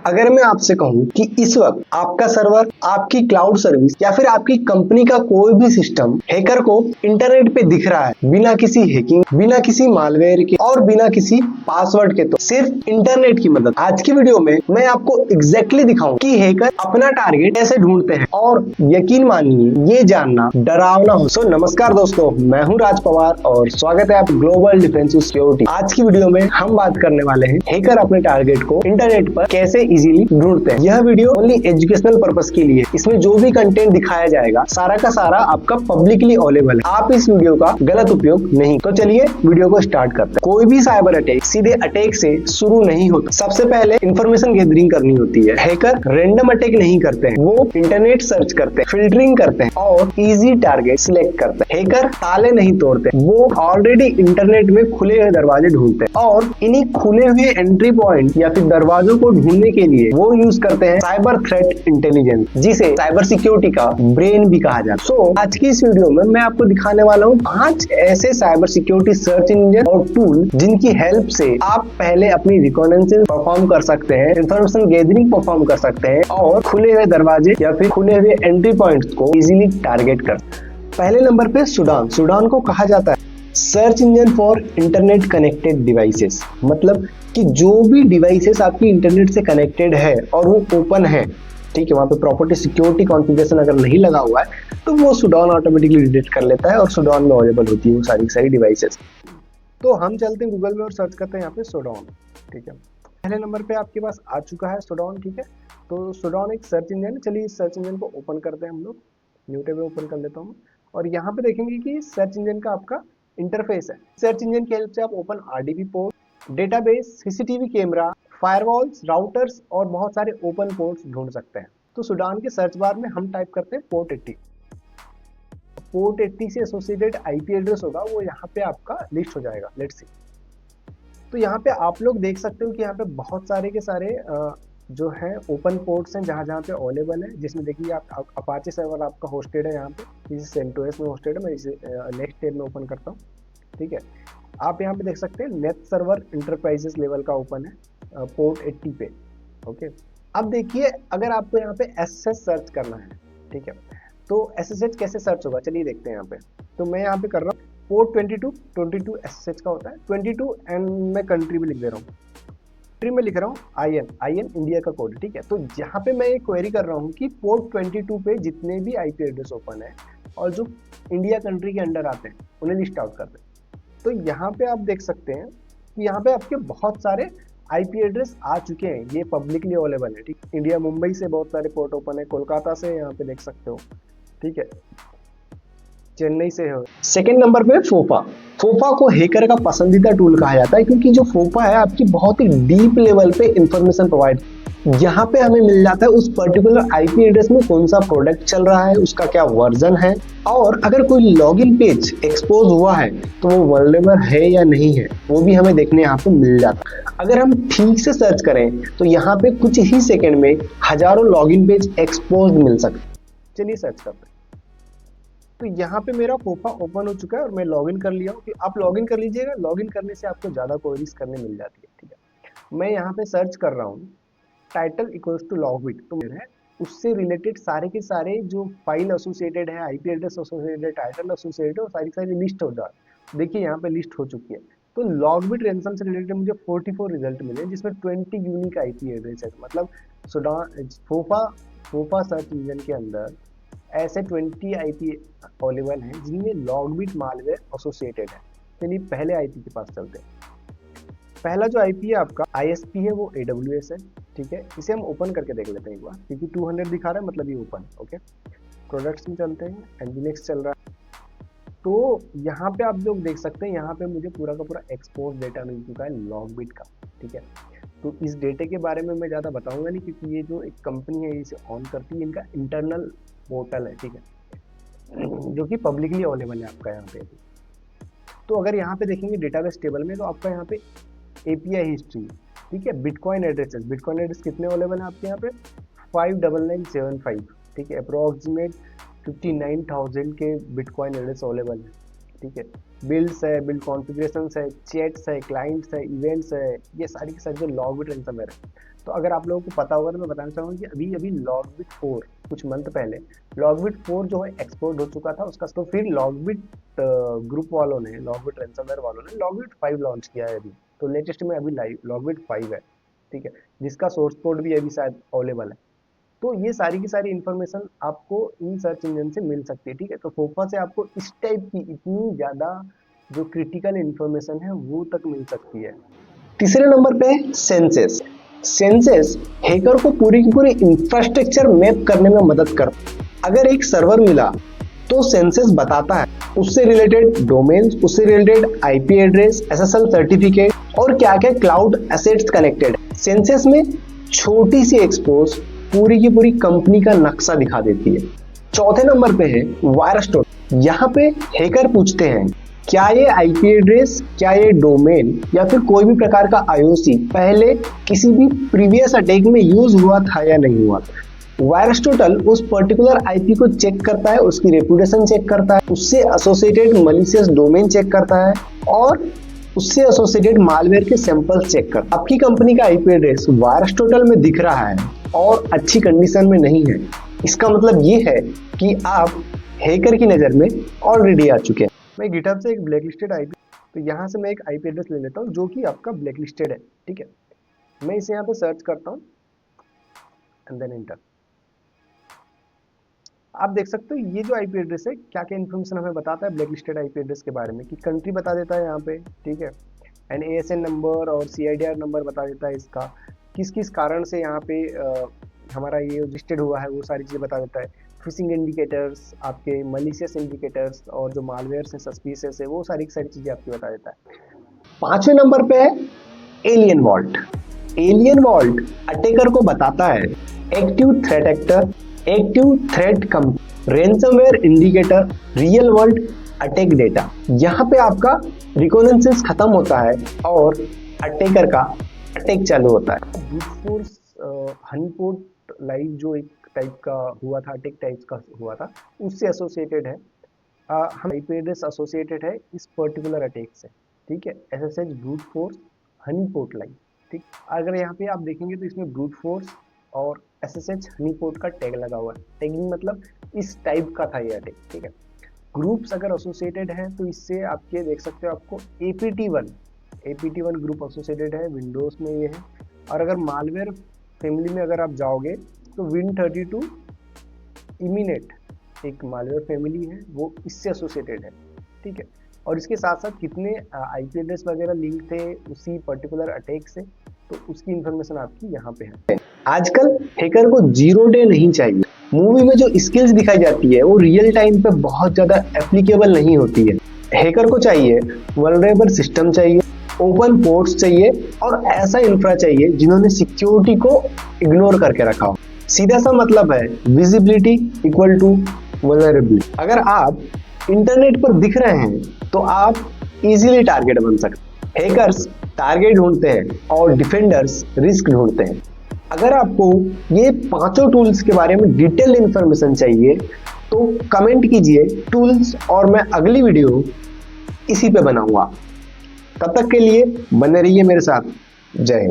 अगर मैं आपसे कहूं कि इस वक्त आपका सर्वर, आपकी क्लाउड सर्विस या फिर आपकी कंपनी का कोई भी सिस्टम हैकर को इंटरनेट पे दिख रहा है बिना किसी हैकिंग, बिना किसी मालवेयर के और बिना किसी पासवर्ड के, तो सिर्फ इंटरनेट की मदद। आज की वीडियो में मैं आपको एग्जैक्टली दिखाऊं कि हैकर अपना टारगेट कैसे ढूंढते हैं, और यकीन मानिए ये जानना डरावना हो। सो नमस्कार दोस्तों, मैं हूं राज पवार और स्वागत है आप ग्लोबल डिफेंसिव सिक्योरिटी। आज की वीडियो में हम बात करने वाले हैं हैकर अपने टारगेट को इंटरनेट पर कैसे इजीली ढूंढते हैं। यह वीडियो ओनली एजुकेशनल पर्पस के लिए, इसमें जो भी कंटेंट दिखाया जाएगा सारा का सारा आपका पब्लिकली अवेलेबल है। आप इस वीडियो का गलत उपयोग नहीं। तो चलिए वीडियो को स्टार्ट करते हैं। कोई भी साइबर अटैक सीधे अटैक से शुरू नहीं होता। सबसे पहले इंफॉर्मेशन गैदरिंग करनी होती है। हैकर रैंडम अटैक नहीं करते हैं, वो इंटरनेट सर्च करते हैं, फिल्टरिंग करते हैं और इजी टारगेट सिलेक्ट करते हैं। हैकर ताले नहीं तोड़ते, वो ऑलरेडी इंटरनेट में खुले हुए दरवाजे ढूंढते हैं और इन्हीं खुले हुए एंट्री पॉइंट या फिर दरवाजों को ढूंढने के लिए वो यूज करते हैं साइबर थ्रेट इंटेलिजेंस, जिसे साइबर सिक्योरिटी का ब्रेन भी कहा जाता है। सो आज की इस वीडियो में मैं आपको दिखाने वाला हूँ 5 ऐसे साइबर सिक्योरिटी सर्च इंजन और टूल जिनकी हेल्प से आप पहले अपनी रिकॉग्निशन परफॉर्म कर सकते हैं, इंफॉर्मेशन गैदरिंग परफॉर्म कर सकते हैं और खुले हुए दरवाजे या फिर खुले हुए एंट्री पॉइंट्स को इजीली टारगेट कर। पहले नंबर पे सुडान को कहा जाता है search engine for internet connected devices. मतलब कि जो भी डिवाइसेस आपकी इंटरनेट से कनेक्टेड है और वो ओपन है, ठीक है, वहां पे प्रॉपर्टी सिक्योरिटी कॉन्फ़िगरेशन अगर नहीं लगा हुआ है तो वो सुडान ऑटोमेटिकली डिटेक्ट कर लेता है और सुडान में अवेलेबल होती है वो सारी डिवाइसेस। तो हम चलते हैं गूगल में और सर्च करते हैं यहाँ पे सुडान। ठीक है, पहले नंबर पे आपके पास आ चुका है सुडान। ठीक है, तो सुडान एक सर्च इंजन है। चलिए इस सर्च इंजन को ओपन करते हैं हम लोग। न्यू टैब में ओपन कर लेता हूँ और यहाँ पे देखेंगे कि सर्च इंजन का आपका इंटरफेस है। सर्च इंजन की हेल्प से आप open RDB port, database, CCTV camera, firewalls, routers और बहुत सारे ओपन पोर्ट्स ढूंढ सकते हैं। तो सुडान के सर्च बार में हम टाइप करते हैं पोर्ट 80। पोर्ट 80 से एसोसिएटेड आईपी एड्रेस होगा, वो यहाँ पे आपका लिस्ट हो जाएगा। Let's see. तो यहाँ पे आप लोग देख सकते हो कि यहाँ पे बहुत सारे के सारे जो है ओपन पोर्ट्स हैं जहाँ पे अवेलेबल है, जिसमें देखिए आप अपाचे सर्वर आपका होस्टेड है यहाँ पे, इसे सेंटोस में होस्टेड है। मैं इसे नेक्स्ट टैब में ओपन करता हूँ। ठीक है, आप यहाँ पे देख सकते हैं नेट सर्वर इंटरप्राइजेस लेवल का ओपन है पोर्ट 80 पे। ओके, अब देखिए अगर आपको यहाँ पे एसएसएच सर्च करना है, ठीक है, तो एसएसएच कैसे सर्च होगा चलिए देखते हैं यहाँ पे। तो मैं यहाँ पे कर रहा हूँ पोर्ट 22 एसएसएच का होता है 22 एंड मैं कंट्री में लिख दे रहा हूँ। कंट्री में लिख रहा हूँ आईएन इंडिया का कोड। ठीक है, तो यहाँ पे मैं एक क्वेरी कर रहा हूँ कि पोर्ट 22 पे जितने भी आईपी एड्रेस ओपन है और जो इंडिया कंट्री के अंडर आते हैं उन्हें लिस्ट आउट कर दें। तो यहाँ पे आप देख सकते हैं कि यहाँ पे आपके बहुत सारे आईपी एड्रेस आ चुके हैं, ये पब्लिकली अवेलेबल है। ठीक, इंडिया मुंबई से बहुत सारे पोर्ट ओपन है, कोलकाता से यहाँ पे देख सकते हो। ठीक है, चेन्नई से है। सेकेंड नंबर पे फोफा को हैकर का पसंदीदा टूल कहा जाता है, क्योंकि जो फोफा है आपकी बहुत ही डीप लेवल पे इंफॉर्मेशन प्रोवाइड, यहाँ पे हमें मिल जाता है उस पर्टिकुलर आईपी एड्रेस में कौन सा प्रोडक्ट चल रहा है, उसका क्या वर्जन है, और अगर कोई लॉगिन पेज एक्सपोज हुआ है तो वो वल्नरेबल है या नहीं है, वो भी हमें देखने यहाँ पे मिल जाता है। अगर हम ठीक से सर्च करें तो यहाँ पे कुछ ही सेकंड में हजारों लॉगिन पेज एक्सपोज मिल सकते हैं। चलिए सर्च करते हैं। तो यहाँ पे मेरा फोफा ओपन हो चुका है और मैं लॉगिन कर लिया हूँ। आप लॉगिन कर लीजिएगा, लॉगिन करने से आपको ज्यादा क्वेरीज करने मिल जाती है। ठीक है, मैं यहाँ पे सर्च कर रहा हूँ टाइटल इक्वल्स टू लॉगबिट, तो मेरा उससे रिलेटेड सारे के सारे जो फाइल एसोसिएटेड है, आईपी एड्रेस एसोसिएटेड है, टाइटल एसोसिएटेड है, सारी लिस्ट हो जाए। देखिए यहाँ पे लिस्ट हो चुकी है। तो लॉगबिट रैंसम से रिलेटेड मुझे 44 रिजल्ट मिले, जिसमें 20 यूनिक आईपी एड्रेस है। मतलब फोफा सर्च इंजन के अंदर ऐसे 20 आईपी अवेलेबल हैं जिनमें लॉगबिट मालवेयर एसोसिएटेड है। चलिए पहले आईपी के पास चलते हैं। पहला जो आईपी है आपका आईएसपी है वो AWS है। ठीक है, इसे हम ओपन करके देख लेते हैं एक बार, क्योंकि 200 दिखा रहा है मतलब ये ओपन। ओके, प्रोडक्ट्स में चलते हैं, एनजीनेक्स चल रहा है। तो यहाँ पे आप लोग देख सकते हैं, यहाँ पे मुझे पूरा का पूरा एक्सपोज डेटा मिल चुका है लॉगबिट का। ठीक है, तो इस डेटे के बारे में मैं ज़्यादा बताऊंगा नहीं, क्योंकि ये जो एक कंपनी है इसे ऑन करती है, इनका इंटरनल पोर्टल है। ठीक है, जो कि पब्लिकली अवेलेबल है आपका यहाँ पे। तो अगर यहाँ पे देखेंगे डेटाबेस टेबल में, तो आपका यहाँ पे एपीआई हिस्ट्री, ठीक है, बिटकॉइन एड्रेस कितने अवेलेबल है आपके यहाँ पे 59975। ठीक है, अप्रोक्सीमेट 59,000 के बिटकॉइन एड्रेस अवेलेबल है। ठीक है, बिल्ड्स है, बिल्ड कॉन्फ़िगरेशंस है, चैट्स है, क्लाइंट्स है, इवेंट्स है, ये सारी के सारी जो लॉगबिट रैंसमवेयर है। तो अगर आप लोगों को पता होगा तो मैं बताना चाहूँगा कि अभी अभी लॉगबिट 4 कुछ मंथ पहले लॉगबिट 4 जो है एक्सपोर्ट हो चुका था उसका, तो फिर लॉगबिट ग्रुप वालों ने, लॉगबिट रैंसमवेयर वालों ने लॉगबिट 5 लॉन्च किया है अभी। तो लेटेस्ट में अभी लाइव लॉगबिट 5 है, ठीक है, जिसका सोर्स कोड भी अभी शायद अवेलेबल है। तो ये सारी की सारी इन्फॉर्मेशन आपको इन सर्च इंजन से मिल सकती है, ठीक है। तो फोफा से आपको इस टाइप की इतनी ज़्यादा जो क्रिटिकल इन्फॉर्मेशन है वो तक मिल सकती है। तीसरे नंबर पे सेंसेस। सेंसेस हैकर को पूरी की पूरी इंफ्रास्ट्रक्चर मैप करने में मदद करता है। अगर एक सर्वर मिला तो सेंसेस बताता है उससे रिलेटेड डोमेन्स, उससे related IP address, SSL certificate और क्या क्या क्लाउड एसेट्स कनेक्टेड। सेंसेस में छोटी सी एक्सपोज पूरी की पूरी कंपनी का नक्शा दिखा देती है। चौथे नंबर पे है वायरस्टोन। यहाँ पे हैकर पूछते हैं क्या ये आईपी एड्रेस, क्या ये डोमेन या फिर कोई भी प्रकार का आईओसी पहले किसी भी प्रीवियस अटैक में यूज हुआ था या नहीं हुआ। वायरस्टोटल उस पर्टिकुलर आईपी को चेक करता है, उसकी रेपुटेशन चेक करता है, उससे एसोसिएटेड मलिशियस डोमेन चेक करता है और उससे एसोसिएटेड मालवेयर के सैंपल चेक करता है। आपकी कंपनी का आईपी एड्रेस वायरस्टोटल में दिख रहा है और अच्छी कंडीशन में नहीं है, इसका मतलब ये है कि आप हैकर की नज़र में ऑलरेडी आ चुके हैं। मैं गिटहब से एक ब्लैकलिस्टेड आईपी, तो यहाँ से मैं एक आईपी एड्रेस ले लेता हूँ जो कि आपका ब्लैकलिस्टेड है, ठीक है। मैं इसे यहाँ पे सर्च करता हूँ एंड देन एंटर। आप देख सकते हो ये जो आईपी एड्रेस है क्या क्या इन्फॉर्मेशन हमें बताता है ब्लैकलिस्टेड आईपी एड्रेस के बारे में, कि कंट्री बता देता है यहाँ पे, ठीक है, एंड एएसएन नंबर और सीआईडीआर नंबर बता देता है इसका, किस किस कारण से यहाँ पे हमारा ये लिस्टेड हुआ है वो सारी चीज़ें बता देता है। फिशिंग इंडिकेटर्स, आपके मलिशियस इंडिकेटर्स और जो मालवेयर से सस्पिशियस है वो सारी चीज़ें आपकी बता देता है। पांचवें नंबर पे है alien vault. Alien vault attacker को बताता है active threat actor, active threat cum, ransomware indicator, real world attack data. यहाँ पे आपका रिकॉग्निशंस खत्म होता है और अटैकर का अटैक चालू होता है। ब्रूट फोर्स हनीपोट लाइव जो एक टाइप का हुआ था, अटैक टाइप का हुआ था, उससे एसोसिएटेड है। हम आईपी एड्रेस एसोसिएटेड है इस पर्टिकुलर अटैक से, ठीक है, SSH brute force honeypot live, ठीक। अगर यहाँ पे आप देखेंगे तो इसमें ब्रूट फोर्स और एसएसएच हनीपोट का टैग लगा हुआ है। टैगिंग मतलब इस टाइप का था ये अटैक, ठीक है। ग्रुप्स अगर एसोसिएटेड है तो इससे आपके देख सकते हो आपको APT1 ग्रुप एसोसिएटेड है, विंडोज में ये है। और अगर मालवेयर फैमिली में अगर आप जाओगे तो Win32 इमिनेट एक मालवेयर फैमिली है, वो इससे एसोसिएटेड है, ठीक है। और इसके साथ साथ कितने आईपी एड्रेस वगैरह लिंक थे उसी पर्टिकुलर अटैक से, तो उसकी इंफॉर्मेशन आपकी यहाँ पे है। आजकल हैकर को 0 डे नहीं चाहिए। मूवी में जो स्किल्स दिखाई जाती है वो रियल टाइम पे बहुत ज्यादा एप्लीकेबल नहीं होती है। हैकर को चाहिए वल्नरेबल सिस्टम चाहिए, ओपन पोर्ट्स चाहिए और ऐसा इंफ्रा चाहिए जिन्होंने सिक्योरिटी को इग्नोर करके रखा हो। सीधा सा मतलब है विजिबिलिटी इक्वल टू वल्नरेबिलिटी। अगर आप इंटरनेट पर दिख रहे हैं तो आप इजीली टारगेट बन सकते हैं। हैकर्स टारगेट ढूंढते हैं और डिफेंडर्स रिस्क ढूंढते हैं। अगर आपको ये पांचों टूल्स के बारे में डिटेल इंफॉर्मेशन चाहिए तो कमेंट कीजिए टूल्स और मैं अगली वीडियो इसी पे बनाऊंगा। तब तक के लिए बने रहिए मेरे साथ। जय हिंद।